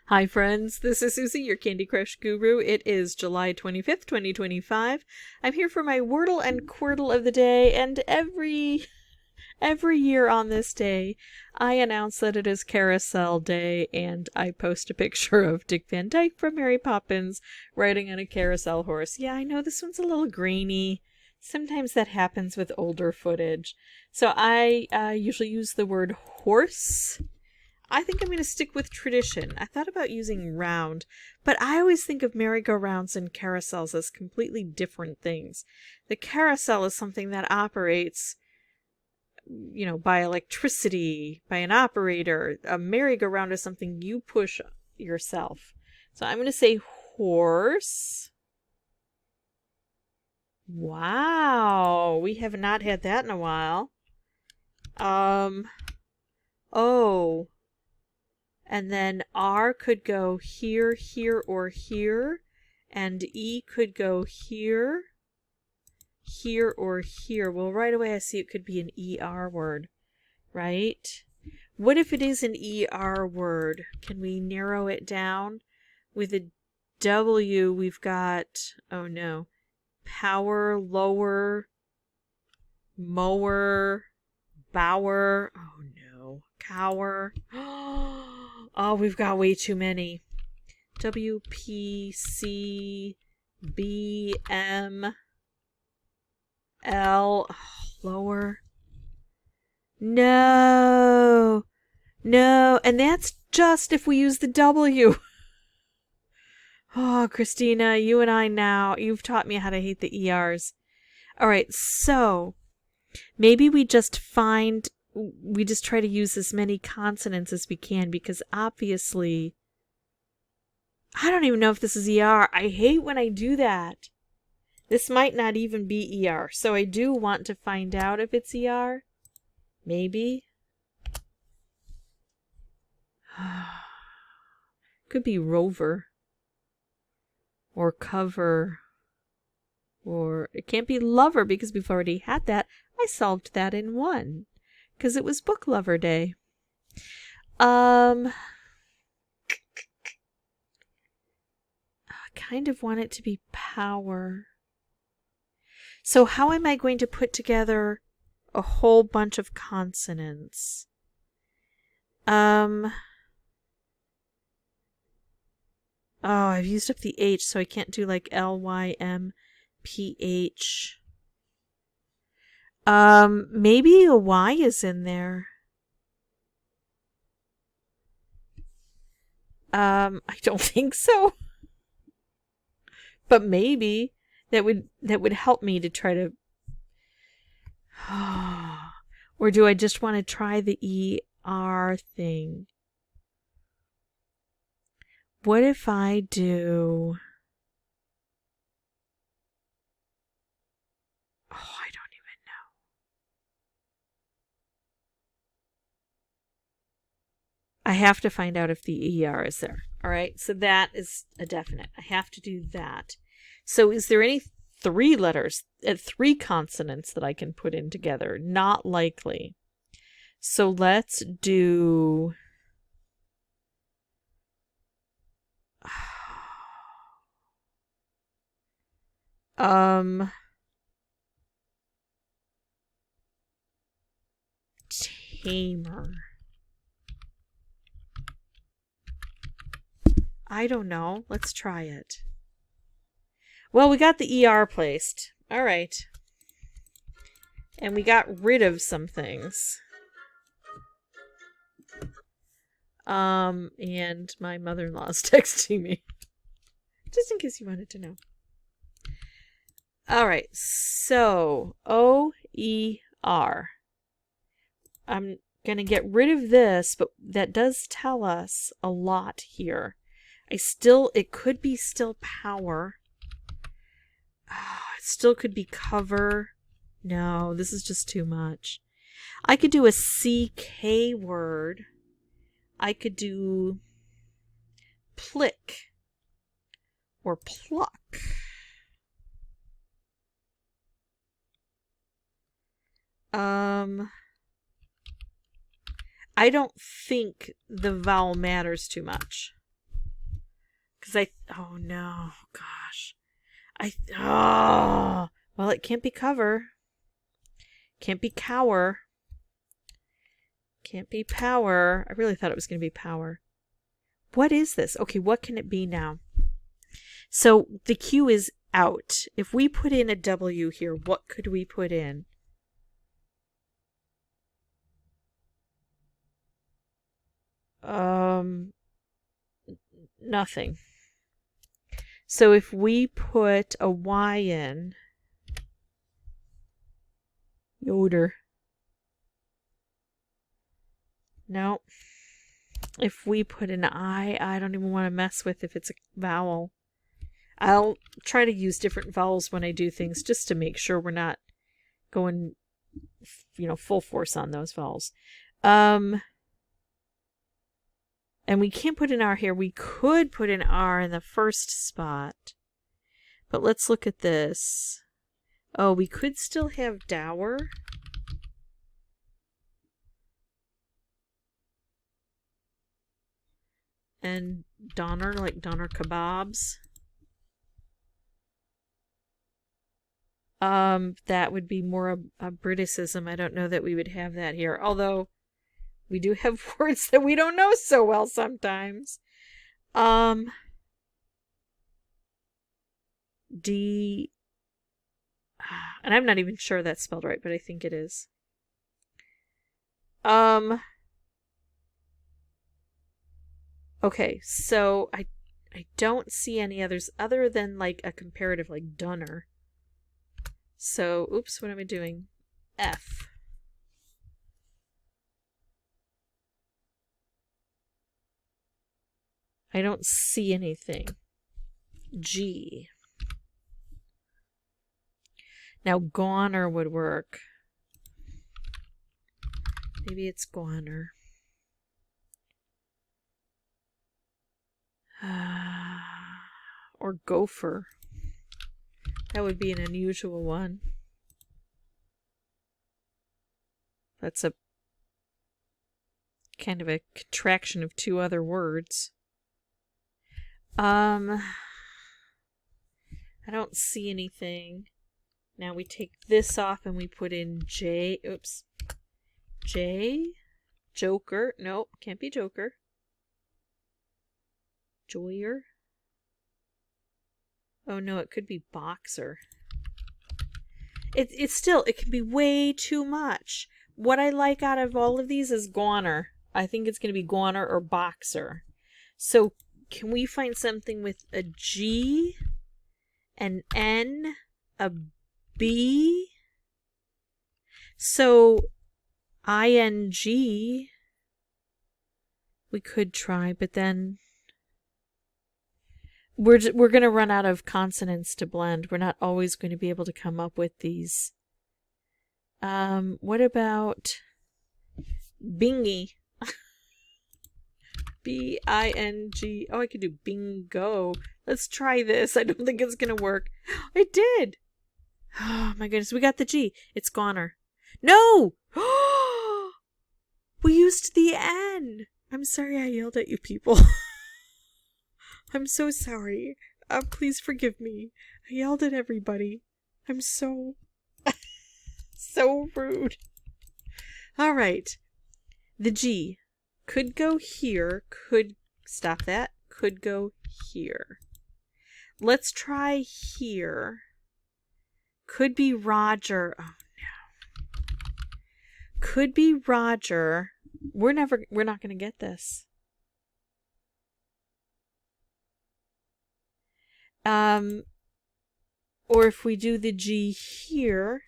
Hi friends, this is Suzy, your Candy Crush guru. It is July 25th, 2025. I'm here for my Wordle and Quordle of the day, and every year on this day, I announce that it is Carousel Day, and I post a picture of Dick Van Dyke from Mary Poppins riding on a carousel horse. Yeah, I know this one's a little grainy. Sometimes that happens with older footage. So I usually use the word horse. I think I'm going to stick with tradition. I thought about using round, but I always think of merry-go-rounds and carousels as completely different things. The carousel is something that operates, by electricity, by an operator. A merry-go-round is something you push yourself. So I'm going to say horse. Wow, we have not had that in a while. Oh. And then R could go here, here, or here. And E could go here, here, or here. Well, right away I see it could be an ER word, right? What if it is an ER word? Can we narrow it down? With a W, we've got, oh no, power, lower, mower, bower, oh no, cower. Oh, we've got way too many. W, P, C, B, M, L, oh, lower. No, and that's just if we use the W. Oh, Christina, you and I now, you've taught me how to hate the ERs. All right, so maybe we just try to use as many consonants as we can, because obviously, I don't even know if this is ER. I hate when I do that. This might not even be ER, so I do want to find out if it's ER. Maybe. Could be rover. Or cover. Or it can't be lover because we've already had that. I solved that in one. Because it was Book Lover Day. I kind of want it to be power. So how am I going to put together a whole bunch of consonants? Oh, I've used up the H, so I can't do like L, Y, M, P, H. Maybe a Y is in there. I don't think so. But maybe that would help me to try to. Or do I just want to try the ER thing? What if I do? Oh, I don't even know. I have to find out if the ER is there. All right, so that is a definite. I have to do that. So is there any three consonants that I can put in together? Not likely. So let's do... Tamer. I don't know. Let's try it. Well, we got the ER placed. All right. And we got rid of some things. And my mother-in-law's texting me. Just in case you wanted to know. All right. So, O-E-R. I'm going to get rid of this, but that does tell us a lot here. It could be still power. It still could be cover. No, this is just too much. I could do a CK word. I could do plick or pluck. I don't think the vowel matters too much. oh no, gosh. Well, it can't be cover. Can't be cower. Can't be power. I really thought it was going to be power. What is this? Okay, what can it be now? So the Q is out. If we put in a W here, what could we put in? Nothing. So if we put a Y in, Yoder. No. If we put an I don't even want to mess with if it's a vowel. I'll try to use different vowels when I do things just to make sure we're not going, full force on those vowels. And we can't put an R here. We could put an R in the first spot. But let's look at this. Oh, we could still have dower. And doner, like doner kebabs. That would be more a Briticism. I don't know that we would have that here. Although, we do have words that we don't know so well sometimes. D... And I'm not even sure that's spelled right, but I think it is. Okay, so I don't see any others other than like a comparative like dunner. So, oops, what am I doing? F. I don't see anything. G. Now, goner would work. Maybe it's goner. Or gopher. That would be an unusual one. That's a kind of a contraction of two other words. I don't see anything. Now we take this off and we put in J. Oops. J. Joker. Nope, can't be Joker. Joyer. Oh no, it could be boxer. It's still, it can be way too much. What I like out of all of these is goner. I think it's going to be goner or boxer. So can we find something with a G, an N, a B? So ING we could try, but then we're going to run out of consonants to blend. We're not always going to be able to come up with these. What about bingy? B-I-N-G. Oh, I could do bingo. Let's try this. I don't think it's going to work. It did. Oh my goodness. We got the G. It's goner. No! We used the N. I'm sorry I yelled at you people. I'm so sorry. Please forgive me. I yelled at everybody. I'm so rude. All right. The G could go here, could stop that, could go here. Let's try here. Could be Roger. Oh no. Could be Roger. We're not going to get this. Or if we do the G here,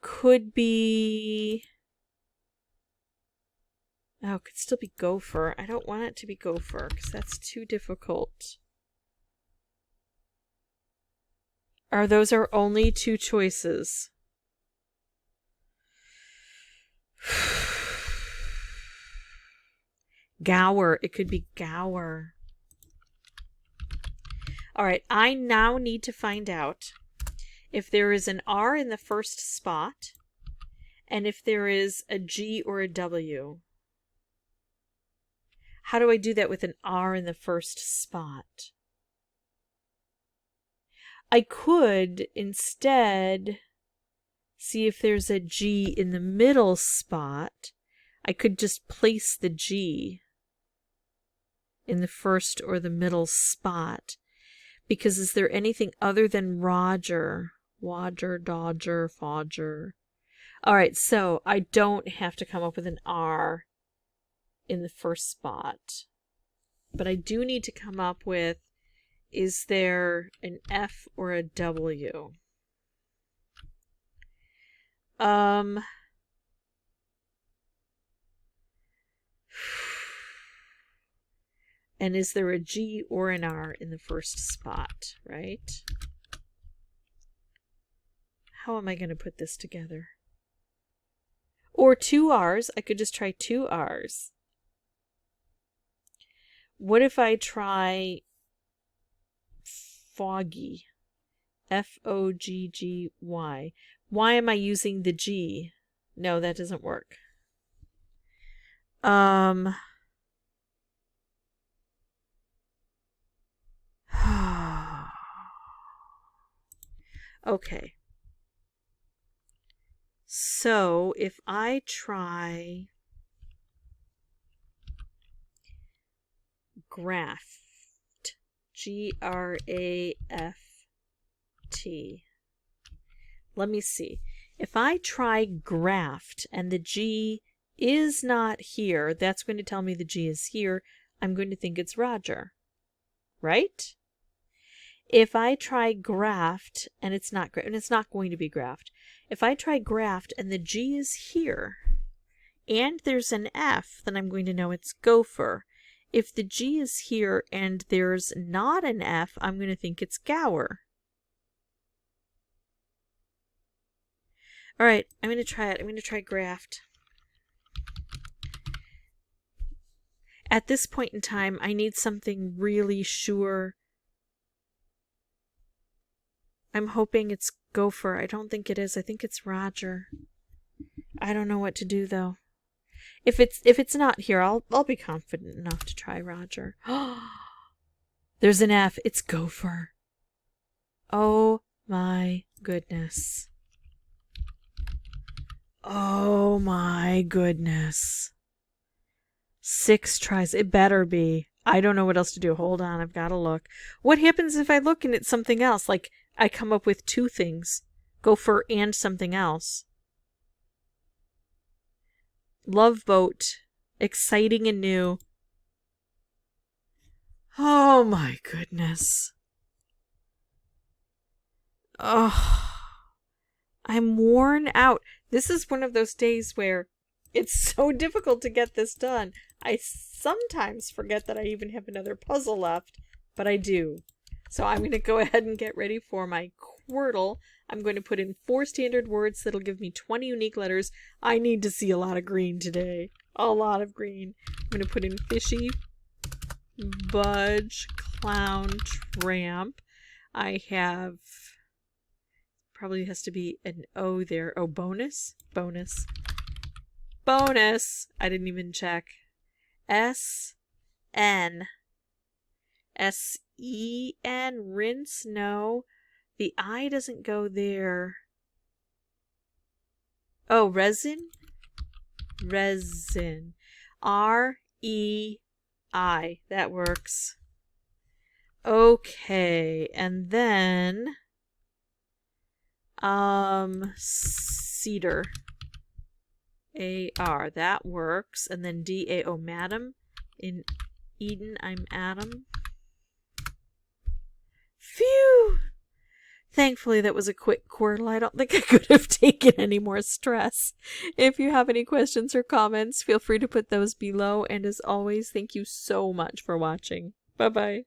could be, oh, it could still be gopher. I don't want it to be gopher because that's too difficult. Those our only two choices? Gower. It could be gower. All right, I now need to find out if there is an R in the first spot and if there is a G or a W. How do I do that with an R in the first spot? I could instead see if there's a G in the middle spot. I could just place the G in the first or the middle spot. Because is there anything other than Roger? Wodger, Dodger, Fodger. Alright, so I don't have to come up with an R in the first spot. But I do need to come up with, is there an F or a W? And is there a G or an R in the first spot, right? How am I going to put this together? Or two R's. I could just try two R's. What if I try foggy? F-O-G-G-Y. Why am I using the G? No, that doesn't work. Okay. So if I try graft, G-R-A-F-T. Let me see. If I try graft and the G is not here, that's going to tell me the G is here. I'm going to think it's Roger. Right? If I try graft and it's not going to be graft. If I try graft and the G is here and there's an F, then I'm going to know it's gopher. If the G is here and there's not an F, I'm going to think it's gower. All right, I'm going to try it. I'm going to try graft. At this point in time, I need something really sure. I'm hoping it's gopher. I don't think it is. I think it's Roger. I don't know what to do though. If it's not here, I'll be confident enough to try Roger. There's an F. It's gopher. Oh my goodness. Oh my goodness. 6 tries. It better be. I don't know what else to do. Hold on. I've got to look. What happens if I look and it's something else? Like I come up with 2 things. Gopher and something else. Love boat. Exciting and new. Oh my goodness. Oh. I'm worn out. This is one of those days where it's so difficult to get this done. I sometimes forget that I even have another puzzle left, but I do. So I'm going to go ahead and get ready for my Quordle. I'm going to put in 4 standard words that'll give me 20 unique letters. I need to see a lot of green today. A lot of green. I'm going to put in fishy, budge, clown, tramp. I have... probably has to be an O there. Oh, bonus? Bonus. Bonus! I didn't even check. S-N. S-E-N. Rinse? No. The I doesn't go there. Oh, resin? Resin. R-E-I. That works. Okay. And then... cedar. A-R. That works. And then D-A-O. Madam. In Eden, I'm Adam. Phew! Thankfully, that was a quick Quordle. I don't think I could have taken any more stress. If you have any questions or comments, feel free to put those below. And as always, thank you so much for watching. Bye-bye.